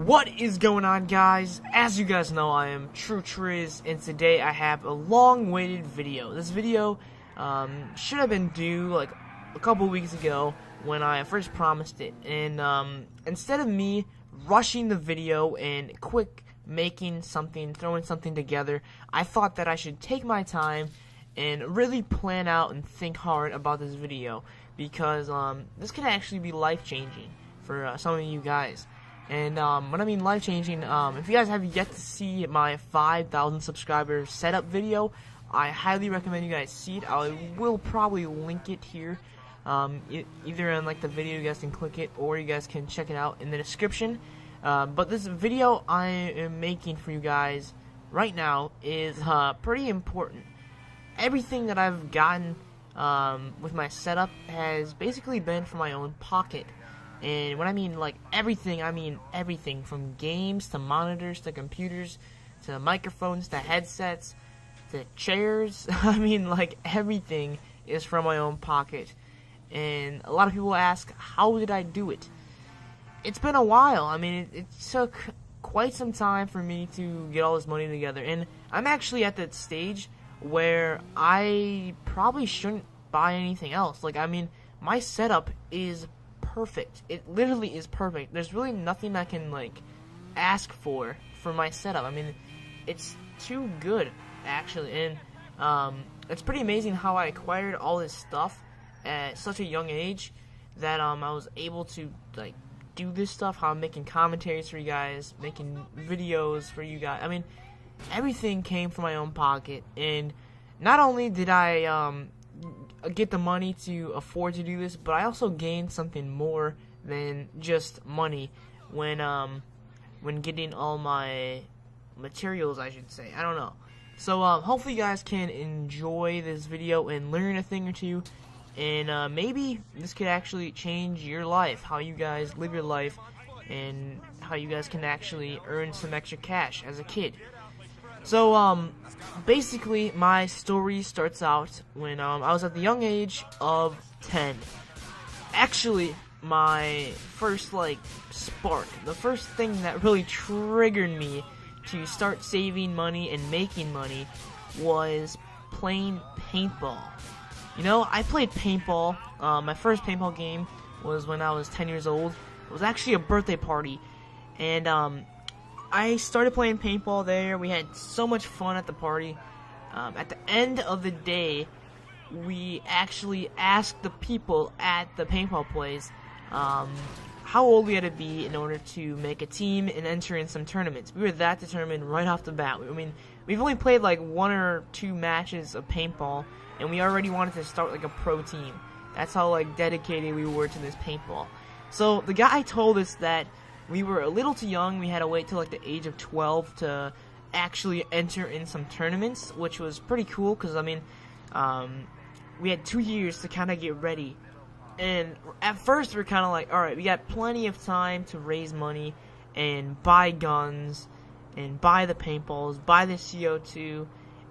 What is going on, guys? As you guys know, I am TrueTriz, and today I have a long-awaited video. This video should have been due like a couple weeks ago when I first promised it, and instead of me rushing the video and quick making something, throwing something together, I thought that I should take my time and really plan out and think hard about this video, because this could actually be life-changing for some of you guys. And when I mean life-changing, if you guys have yet to see my 5,000 subscribers setup video, I highly recommend you guys see it. I will probably link it here, either in like the video, you guys can click it, or you guys can check it out in the description. But this video I am making for you guys right now is pretty important. Everything that I've gotten with my setup has basically been from my own pocket. And when I mean like everything, I mean everything from games to monitors to computers to microphones to headsets to chairs. I mean, like, everything is from my own pocket. And a lot of people ask, how did I do it? It's been a while. I mean, it took quite some time for me to get all this money together. And I'm actually at that stage where I probably shouldn't buy anything else. Like, I mean, my setup is perfect. It literally is perfect. There's really nothing I can like ask for my setup. I mean, it's too good actually, and it's pretty amazing how I acquired all this stuff at such a young age that I was able to like do this stuff. How I'm making commentaries for you guys, making videos for you guys. I mean, everything came from my own pocket, and not only did I get the money to afford to do this, but I also gained something more than just money when getting all my materials, I should say. I don't know. So hopefully you guys can enjoy this video and learn a thing or two, and maybe this could actually change your life, how you guys live your life, and how you guys can actually earn some extra cash as a kid. So, basically, my story starts out when, I was at the young age of 10. Actually, my first, like, spark, the first thing that really triggered me to start saving money and making money was playing paintball. You know, I played paintball. My first paintball game was when I was 10 years old. It was actually a birthday party, and, I started playing paintball there. We had so much fun at the party. At the end of the day, we actually asked the people at the paintball place how old we had to be in order to make a team and enter in some tournaments. We were that determined right off the bat. I mean, we've only played like 1 or 2 matches of paintball, and we already wanted to start like a pro team. That's how like dedicated we were to this paintball. So the guy told us that we were a little too young. We had to wait till like the age of 12 to actually enter in some tournaments, which was pretty cool because, I mean, we had 2 years to kind of get ready. And at first, we're kind of like, alright, we got plenty of time to raise money and buy guns and buy the paintballs, buy the CO2,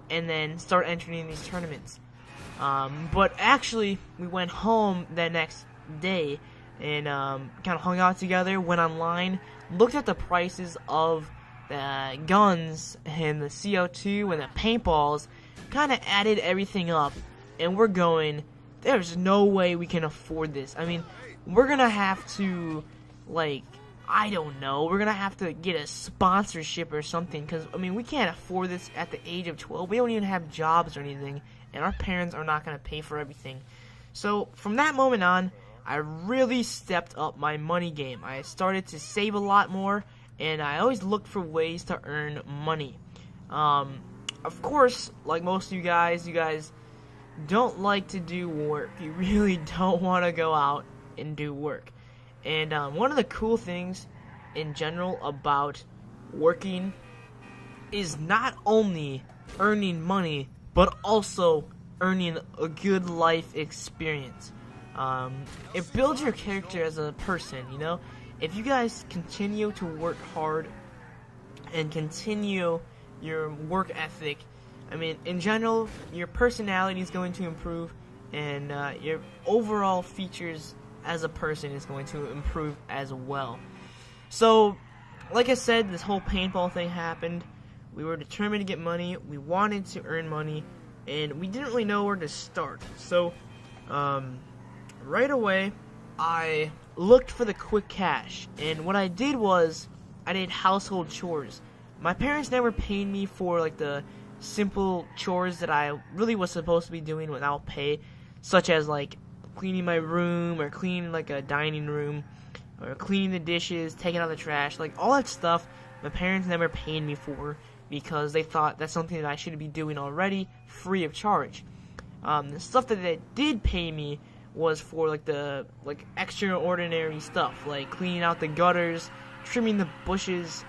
and then start entering in these tournaments. But actually, we went home the next day and kind of hung out together, went online, looked at the prices of the guns and the CO2 and the paintballs, kind of added everything up, and we're going, there's no way we can afford this. I mean, we're gonna have to, like, I don't know, we're gonna have to get a sponsorship or something, because, I mean, we can't afford this at the age of 12. We don't even have jobs or anything, and our parents are not gonna pay for everything. So, from that moment on, I really stepped up my money game. I started to save a lot more, and I always looked for ways to earn money. Of course, like most of you guys don't like to do work. You really don't want to go out and do work. And one of the cool things in general about working is not only earning money, but also earning a good life experience. It builds your character as a person, you know? If you guys continue to work hard and continue your work ethic, I mean, in general, your personality is going to improve, and your overall features as a person is going to improve as well. So, like I said, this whole paintball thing happened. We were determined to get money. We wanted to earn money, and we didn't really know where to start. So, right away, I looked for the quick cash, and what I did was I did household chores. My parents never paid me for like the simple chores that I really was supposed to be doing without pay, such as like cleaning my room or cleaning like a dining room or cleaning the dishes, taking out the trash, like all that stuff. My parents never paid me for because they thought that's something that I should be doing already, free of charge. The stuff that they did pay me was for like the extraordinary stuff, like cleaning out the gutters, trimming the bushes,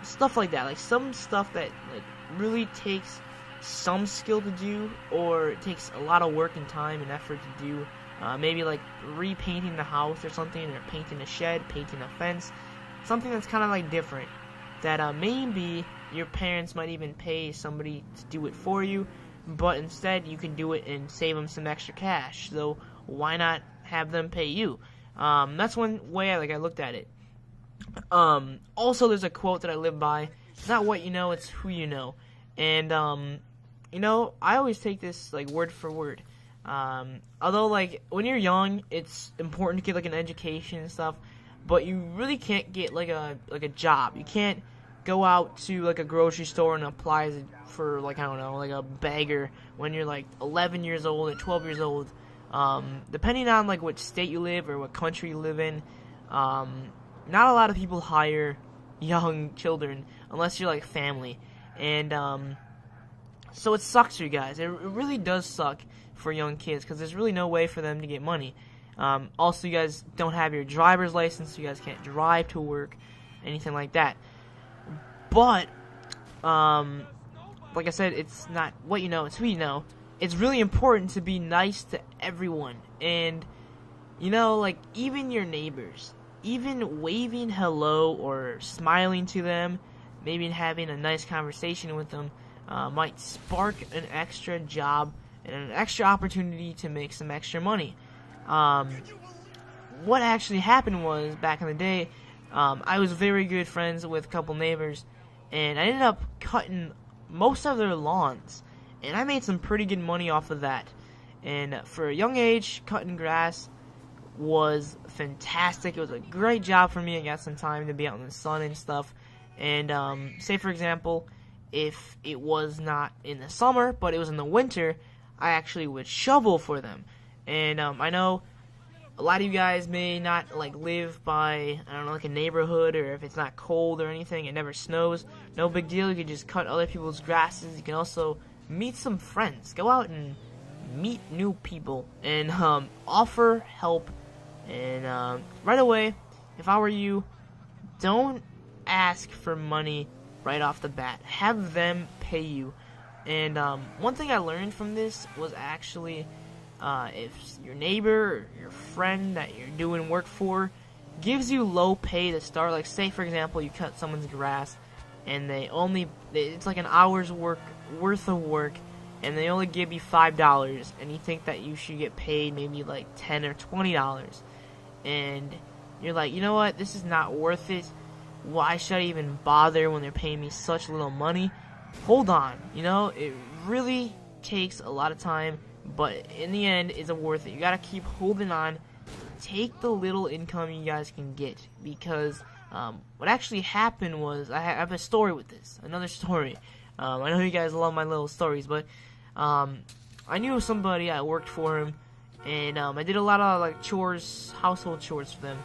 stuff like that. Like some stuff that like really takes some skill to do, or it takes a lot of work and time and effort to do. Maybe like repainting the house or something, or painting a shed, painting a fence, something that's kind of like different. That maybe your parents might even pay somebody to do it for you, but instead you can do it and save them some extra cash. So why not have them pay you? That's one way I looked at it. Also, there's a quote that I live by. It's not what you know, it's who you know. And you know, I always take this like word for word. Although like when you're young, it's important to get like an education and stuff, but you really can't get like a job. You can't go out to like a grocery store and apply for like, I don't know, like a beggar when you're like 11 years old or 12 years old. Depending on like what state you live or what country you live in, not a lot of people hire young children unless you're like family. And so it sucks for you guys. It really does suck for young kids because there's really no way for them to get money. Also, you guys don't have your driver's license, so you guys can't drive to work, anything like that. But, like I said, it's not what you know, it's who you know. It's really important to be nice to everyone. And, you know, like, even your neighbors, even waving hello or smiling to them, maybe having a nice conversation with them, might spark an extra job and an extra opportunity to make some extra money. What actually happened was, back in the day, I was very good friends with a couple neighbors, and I ended up cutting most of their lawns, and I made some pretty good money off of that. And for a young age, cutting grass was fantastic. It was a great job for me. I got some time to be out in the sun and stuff. And say for example, if it was not in the summer, but it was in the winter, I actually would shovel for them. And I know a lot of you guys may not like live by, I don't know, like a neighborhood, or if it's not cold or anything, it never snows, no big deal. You can just cut other people's grasses. You can also meet some friends, go out and meet new people, and offer help. And right away, if I were you, don't ask for money right off the bat. Have them pay you. And one thing I learned from this was actually, if your neighbor or your friend that you're doing work for gives you low pay to start, like say for example you cut someone's grass and it's like an hour's worth of work, and they only give you $5, and you think that you should get paid maybe like $10 or $20, and you're like, you know what, this is not worth it. Why should I even bother when they're paying me such little money? Hold on, you know, it really takes a lot of time, but in the end, it's worth it. You gotta keep holding on. Take the little income you guys can get, because what actually happened was, I have a story with this, another story. I know you guys love my little stories, but I knew somebody, I worked for him, and I did a lot of like chores, household chores for them,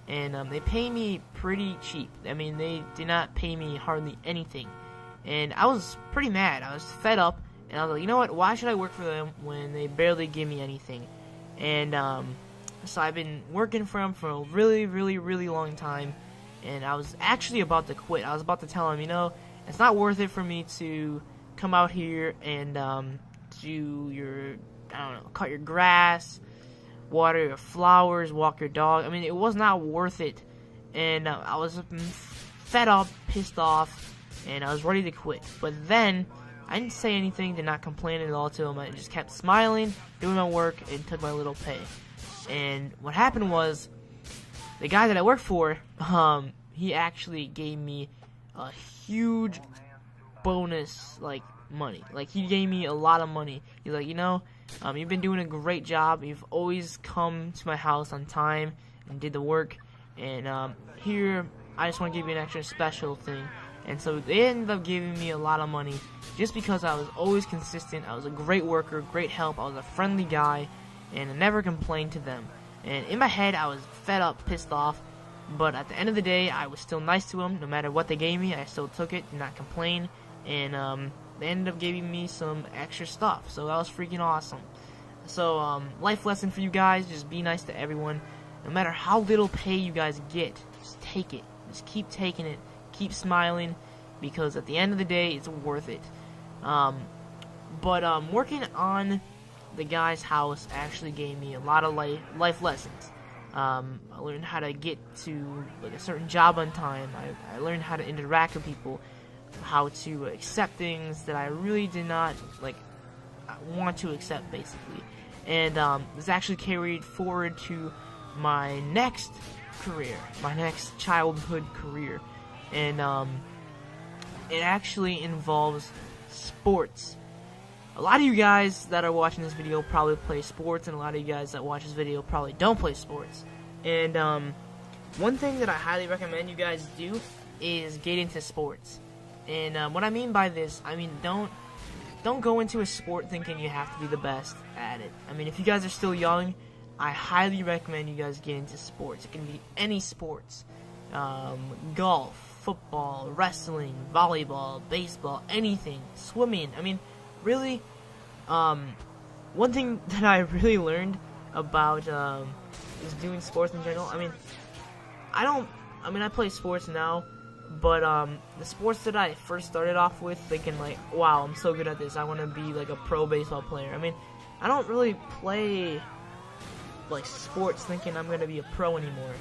and they pay me pretty cheap. I mean, they did not pay me hardly anything, and I was pretty mad. I was fed up, and I was like, you know what, why should I work for them when they barely give me anything? And so I've been working for them for a really, really, really long time, and I was actually about to quit. I was about to tell them, you know, it's not worth it for me to come out here and do your, I don't know, cut your grass, water your flowers, walk your dog. I mean, it was not worth it. And I was fed up, pissed off, and I was ready to quit. But then, I didn't say anything, did not complain at all to them. I just kept smiling, doing my work, and took my little pay. And what happened was, the guy that I worked for, he actually gave me a huge bonus, like, money. Like, he gave me a lot of money. He's like, you've been doing a great job. You've always come to my house on time and did the work. And here, I just want to give you an extra special thing. And so they ended up giving me a lot of money just because I was always consistent. I was a great worker, great help. I was a friendly guy, and I never complained to them. And in my head, I was fed up, pissed off. But at the end of the day, I was still nice to them. No matter what they gave me, I still took it, did not complain. And they ended up giving me some extra stuff. So that was freaking awesome. So life lesson for you guys, just be nice to everyone. No matter how little pay you guys get, just take it. Just keep taking it. Keep smiling, because at the end of the day, it's worth it. But working on the guy's house actually gave me a lot of life lessons. I learned how to get to like a certain job on time. I learned how to interact with people, how to accept things that I really did not want to accept, basically. And this actually carried forward to my next career, my next childhood career. And it actually involves sports. A lot of you guys that are watching this video probably play sports, and a lot of you guys that watch this video probably don't play sports. And one thing that I highly recommend you guys do is get into sports. And what I mean by this, I mean don't go into a sport thinking you have to be the best at it. I mean, if you guys are still young, I highly recommend you guys get into sports. It can be any sports. Golf, football, wrestling, volleyball, baseball, anything, swimming. I mean, really, one thing that I really learned about is doing sports in general. I mean, I play sports now, but the sports that I first started off with, thinking like, wow, I'm so good at this, I want to be like a pro baseball player. I mean, I don't really play like sports thinking I'm going to be a pro anymore.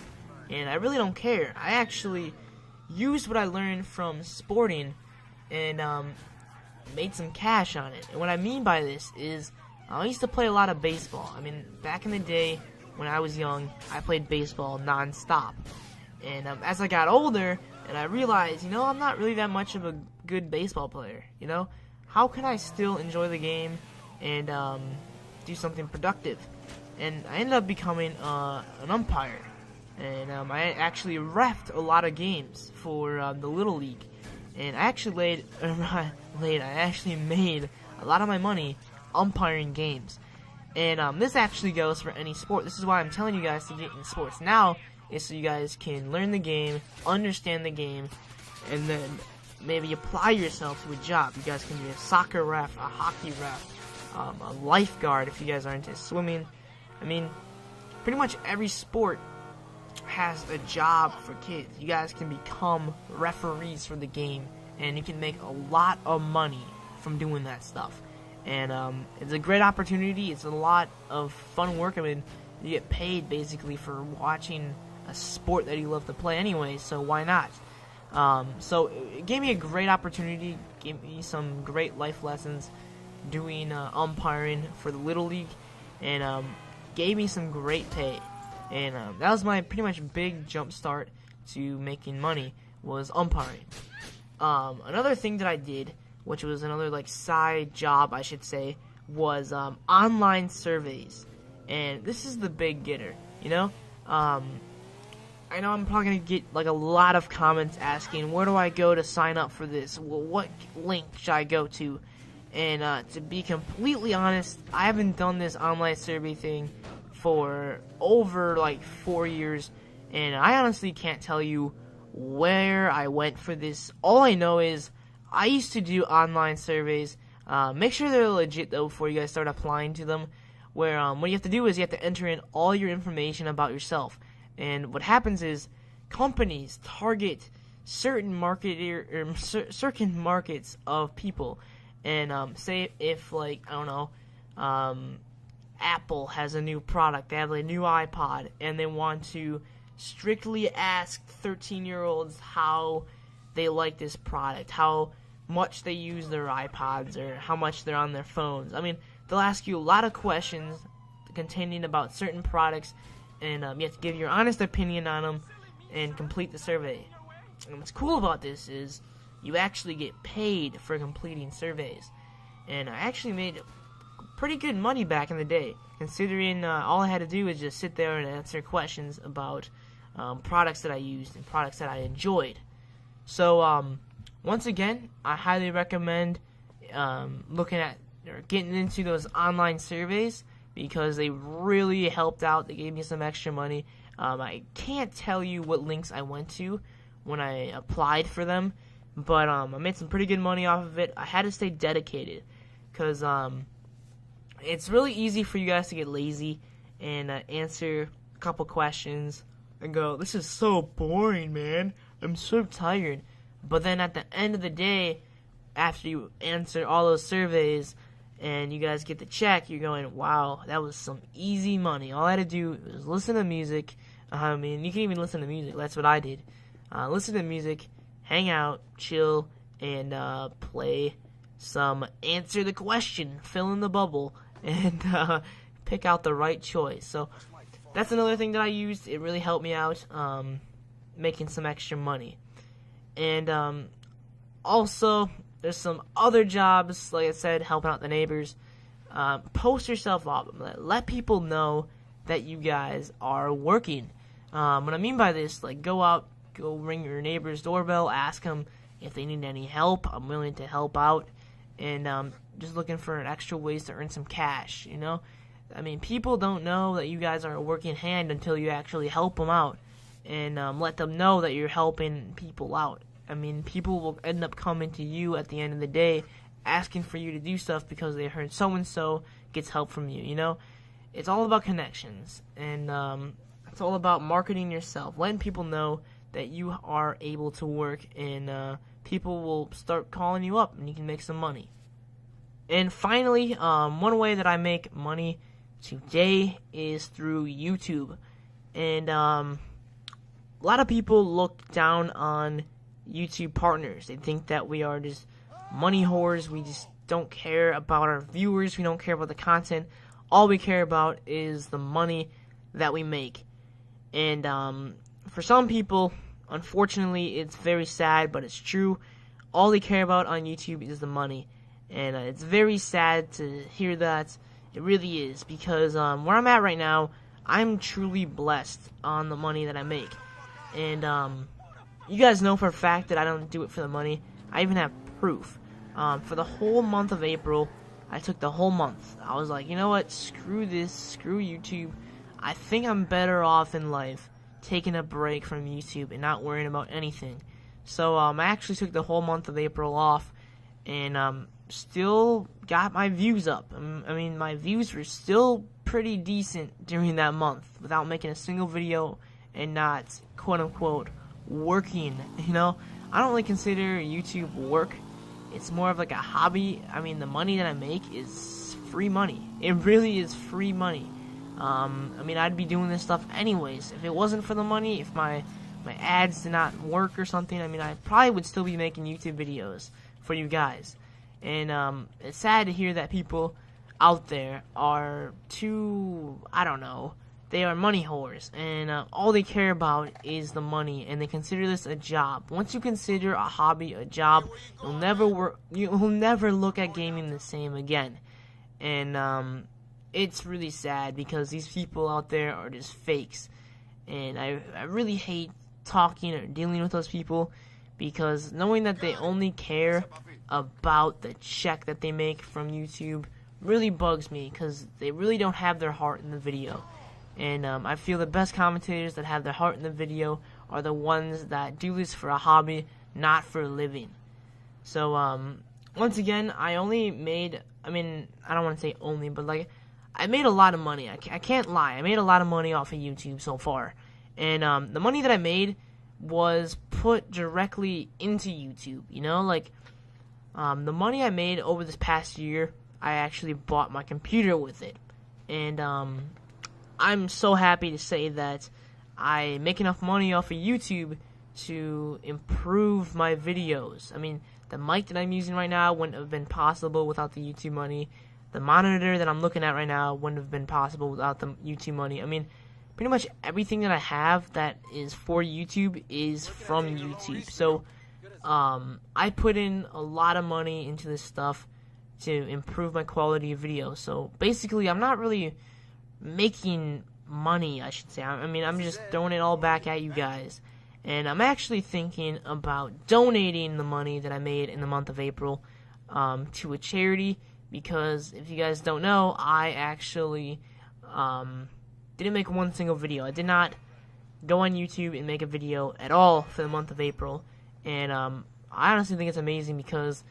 And I really don't care. I actually used what I learned from sporting and made some cash on it. And what I mean by this is I used to play a lot of baseball. I mean, back in the day when I was young, I played baseball non-stop. And as I got older and I realized, I'm not really that much of a good baseball player. How can I still enjoy the game and do something productive? And I ended up becoming an umpire. And I actually reffed a lot of games for the Little League, and I actually I actually made a lot of my money umpiring games. And this actually goes for any sport. This is why I'm telling you guys to get in sports now, is so you guys can learn the game, understand the game, and then maybe apply yourself to a job. You guys can be a soccer ref, a hockey ref, a lifeguard if you guys are into swimming. I mean, pretty much every sport has a job for kids. You guys can become referees for the game, and you can make a lot of money from doing that stuff. And it's a great opportunity. It's a lot of fun work. I mean, you get paid basically for watching a sport that you love to play anyway, so why not? So it gave me a great opportunity, gave me some great life lessons doing umpiring for the Little League, and gave me some great pay. And that was my pretty much big jump start to making money, was umpiring. Another thing that I did, which was another side job I should say, was online surveys. And this is the big getter, I know I'm probably going to get a lot of comments asking, where do I go to sign up for this? What link should I go to? And to be completely honest, I haven't done this online survey thing for over 4 years, and I honestly can't tell you where I went for this. All I know is I used to do online surveys. Make sure they're legit though before you guys start applying to them, where what you have to do is you have to enter in all your information about yourself. And what happens is companies target certain certain markets of people. And say if I don't know, Apple has a new product, they have a new iPod, and they want to strictly ask 13-year-olds how they like this product, how much they use their iPods, or how much they're on their phones. I mean, they'll ask you a lot of questions containing about certain products, and you have to give your honest opinion on them and complete the survey. And what's cool about this is you actually get paid for completing surveys. And I actually made pretty good money back in the day, considering all I had to do was just sit there and answer questions about products that I used and products that I enjoyed. So once again, I highly recommend looking at or getting into those online surveys, because they really helped out. They gave me some extra money. I can't tell you what links I went to when I applied for them, but I made some pretty good money off of it. I had to stay dedicated, because it's really easy for you guys to get lazy and answer a couple questions and go, "This is so boring, man. I'm so tired." But then at the end of the day, after you answer all those surveys and you guys get the check, you're going, "Wow, that was some easy money. All I had to do was listen to music." I mean, you can even listen to music. That's what I did. Listen to music, hang out, chill, and play some answer the question, fill in the bubble, and pick out the right choice. So that's another thing that I used. It really helped me out making some extra money. And also, there's some other jobs, like I said, helping out the neighbors. Post yourself up. Let people know that you guys are working. What I mean by this, like, go out, go ring your neighbor's doorbell, ask them if they need any help. I'm willing to help out. And just looking for extra ways to earn some cash, you know? I mean, people don't know that you guys are a working hand until you actually help them out and let them know that you're helping people out. I mean, people will end up coming to you at the end of the day asking for you to do stuff because they heard so-and-so gets help from you, you know? It's all about connections, and it's all about marketing yourself, letting people know that you are able to work, and people will start calling you up and you can make some money. And finally, one way that I make money today is through YouTube. And a lot of people look down on YouTube partners. They think that we are just money whores. We just don't care about our viewers. We don't care about the content. All we care about is the money that we make. And for some people, unfortunately, it's very sad, but it's true. All they care about on YouTube is the money. And it's very sad to hear that. It really is, because where I'm at right now, I'm truly blessed on the money that I make. And you guys know for a fact that I don't do it for the money. I even have proof. For the whole month of April, I took the whole month. I was like, you know what? Screw this. Screw YouTube. I think I'm better off in life taking a break from YouTube and not worrying about anything. So I actually took the whole month of April off, and still got my views up. I mean, my views were still pretty decent during that month without making a single video and not, quote-unquote, working, you know? I don't really consider YouTube work. It's more of like a hobby. I mean, the money that I make is free money. It really is free money. I mean, I'd be doing this stuff anyways. If it wasn't for the money, if my ads did not work or something, I mean, I probably would still be making YouTube videos for you guys. And it's sad to hear that people out there are too, I don't know, they are money whores, and all they care about is the money, and they consider this a job. Once you consider a hobby a job, you'll never look at gaming the same again. And it's really sad, because these people out there are just fakes, and I really hate talking or dealing with those people, because knowing that they only care about the check that they make from YouTube really bugs me, because they really don't have their heart in the video. And I feel the best commentators that have their heart in the video are the ones that do this for a hobby, not for a living. So once again, I only made, I mean, I don't want to say only, but like, I made a lot of money. I can't lie. I made a lot of money off of YouTube so far. And the money that I made was put directly into YouTube, you know? Like, the money I made over this past year, I actually bought my computer with it. And I'm so happy to say that I make enough money off of YouTube to improve my videos. I mean, the mic that I'm using right now wouldn't have been possible without the YouTube money. The monitor that I'm looking at right now wouldn't have been possible without the YouTube money. I mean, pretty much everything that I have that is for YouTube is from YouTube. So I put in a lot of money into this stuff to improve my quality of video. So basically, I'm not really making money, I should say. I mean, I'm just throwing it all back at you guys. And I'm actually thinking about donating the money that I made in the month of April to a charity, because if you guys don't know, I actually didn't make one single video. I did not go on YouTube and make a video at all for the month of April. And I honestly think it's amazing because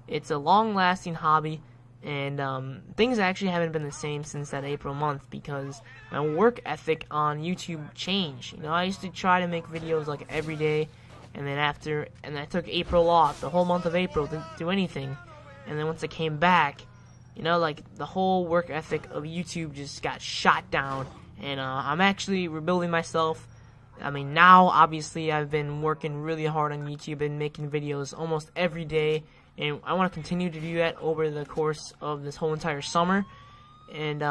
it's a long-lasting hobby, and things actually haven't been the same since that April month, because my work ethic on YouTube changed. You know, I used to try to make videos like every day, and then I took April off, the whole month of April, didn't do anything. And then once I came back, you know, like, the whole work ethic of YouTube just got shot down, and I'm actually rebuilding myself. I mean, now, obviously, I've been working really hard on YouTube and making videos almost every day, and I want to continue to do that over the course of this whole entire summer, and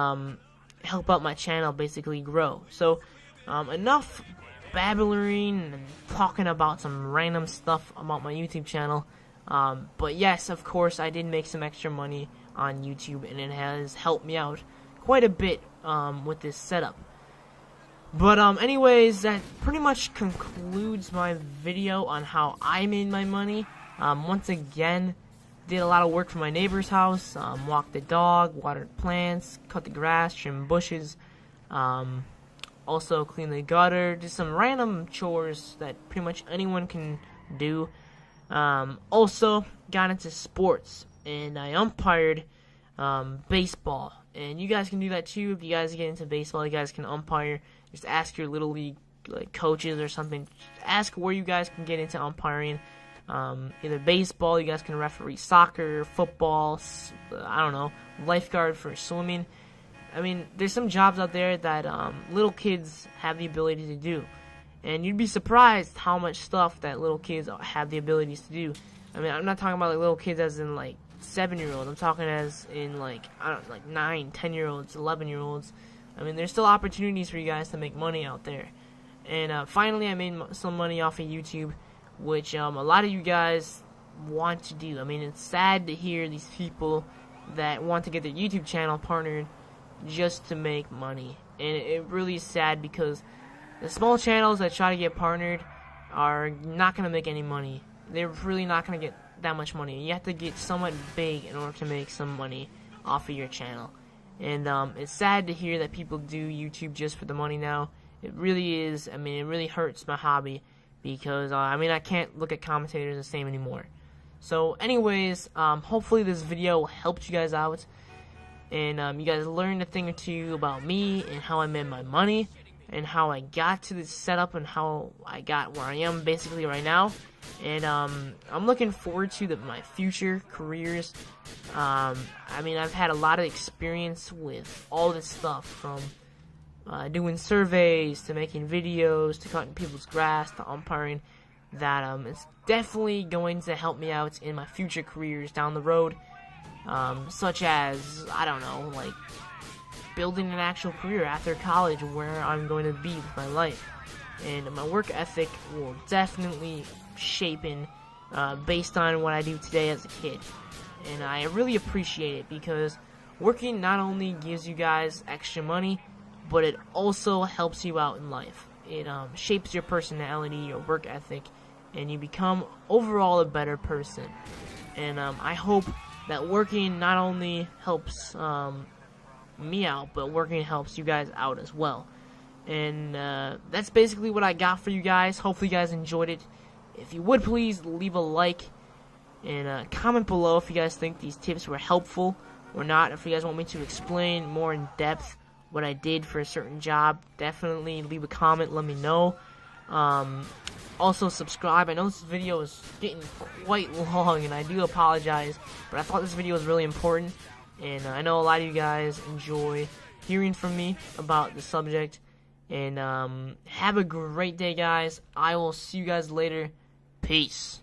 help out my channel basically grow. So, enough babbling and talking about some random stuff about my YouTube channel. But yes, of course, I did make some extra money on YouTube, and it has helped me out quite a bit with this setup. But anyways, that pretty much concludes my video on how I made my money. Once again, did a lot of work for my neighbor's house, walked the dog, watered plants, cut the grass, trimmed bushes, also cleaned the gutter, just some random chores that pretty much anyone can do. Also got into sports, and I umpired baseball, and you guys can do that too. If you guys get into baseball, you guys can umpire. Just ask your little league coaches or something. Ask where you guys can get into umpiring. Either baseball, you guys can referee soccer, football, I don't know, lifeguard for swimming. I mean, there's some jobs out there that little kids have the ability to do, and you'd be surprised how much stuff that little kids have the abilities to do. I mean, I'm not talking about like little kids as in like 7-year-olds. I'm talking as in like, I don't know, like 9, 10-year-olds, 11-year-olds. I mean, there's still opportunities for you guys to make money out there. And finally, I made some money off of YouTube, which a lot of you guys want to do. I mean, it's sad to hear these people that want to get their YouTube channel partnered just to make money. And it really is sad, because the small channels that try to get partnered are not going to make any money. They're really not going to get that much money. You have to get somewhat big in order to make some money off of your channel. And it's sad to hear that people do YouTube just for the money now. It really is. I mean, it really hurts my hobby, because I mean, I can't look at commentators the same anymore. So anyways, hopefully this video helped you guys out, and you guys learned a thing or two about me and how I made my money, and how I got to this setup, and how I got where I am basically right now. And I'm looking forward to my future careers. I mean, I've had a lot of experience with all this stuff, from doing surveys to making videos to cutting people's grass to umpiring, that it's definitely going to help me out in my future careers down the road, such as, I don't know, like building an actual career after college, where I'm going to be with my life. And my work ethic will definitely shape in based on what I do today as a kid. And I really appreciate it, because working not only gives you guys extra money, but it also helps you out in life. It shapes your personality, your work ethic, and you become overall a better person. And I hope that working not only helps me out, but working helps you guys out as well. And that's basically what I got for you guys. Hopefully you guys enjoyed it. If you would, please leave a like, and comment below if you guys think these tips were helpful or not. If you guys want me to explain more in depth what I did for a certain job, definitely leave a comment, let me know. Also subscribe. I know this video is getting quite long, and I do apologize, but I thought this video was really important, and I know a lot of you guys enjoy hearing from me about the subject. And have a great day, guys. I will see you guys later. Peace.